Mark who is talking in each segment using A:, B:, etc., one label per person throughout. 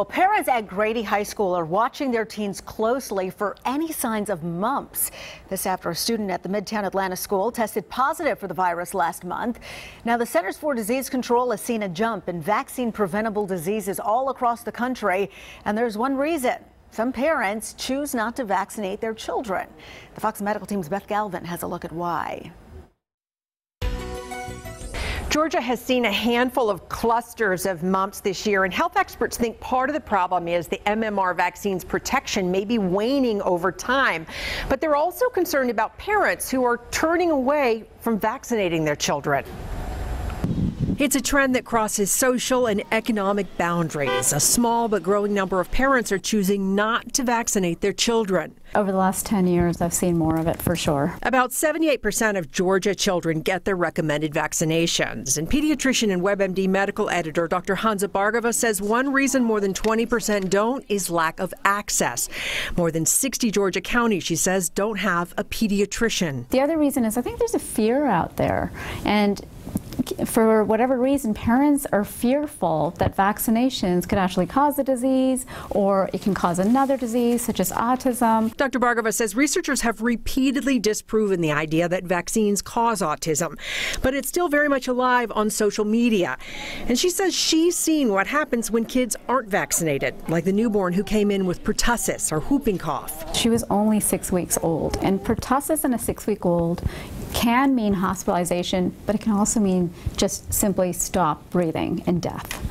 A: Well, parents at Grady High School are watching their teens closely for any signs of mumps. This after a student at the Midtown Atlanta school tested positive for the virus last month. Now, the Centers for Disease Control has seen a jump in vaccine-preventable diseases all across the country, and there's one reason. Some parents choose not to vaccinate their children. The Fox Medical Team's Beth Galvin has a look at why.
B: Georgia has seen a handful of clusters of mumps this year, and health experts think part of the problem is the MMR vaccine's protection may be waning over time. But they're also concerned about parents who are turning away from vaccinating their children. It's a trend that crosses social and economic boundaries. A small but growing number of parents are choosing not to vaccinate their children.
C: Over the last 10 years, I've seen more of it for sure.
B: About 78% of Georgia children get their recommended vaccinations. And pediatrician and WebMD medical editor Dr. Hansa Bhargava says one reason more than 20% don't is lack of access. More than 60 Georgia counties, she says, don't have a pediatrician.
C: The other reason is I think there's a fear out there. And for whatever reason, parents are fearful that vaccinations could actually cause the disease, or it can cause another disease such as autism.
B: Dr. Bhargava says researchers have repeatedly disproven the idea that vaccines cause autism, but it's still very much alive on social media. And she says she's seen what happens when kids aren't vaccinated, like the newborn who came in with pertussis or whooping cough.
C: She was only 6 weeks old, and pertussis in a 6-week-old can mean hospitalization, but it can also mean just simply stop breathing and death.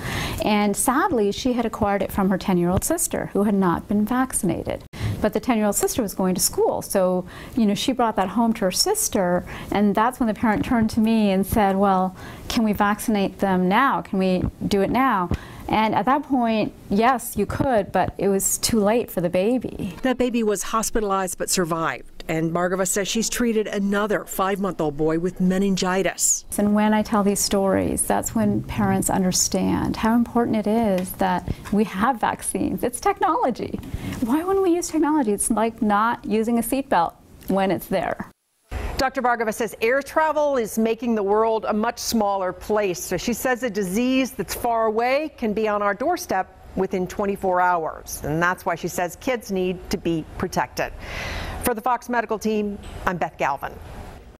C: And sadly, she had acquired it from her 10-year-old sister who had not been vaccinated. But the 10-year-old sister was going to school, so she brought that home to her sister, and that's when the parent turned to me and said, well, can we vaccinate them now? Can we do it now? And at that point, yes, you could, but it was too late for the baby.
B: That baby was hospitalized but survived. And Bhargava says she's treated another 5-month-old boy with meningitis.
C: And when I tell these stories, that's when parents understand how important it is that we have vaccines. It's technology. Why wouldn't we use technology? It's like not using a seatbelt when it's there.
B: Dr. Bhargava says air travel is making the world a much smaller place. So she says a disease that's far away can be on our doorstep within 24 hours. And that's why she says kids need to be protected. For the Fox Medical Team, I'm Beth Galvin.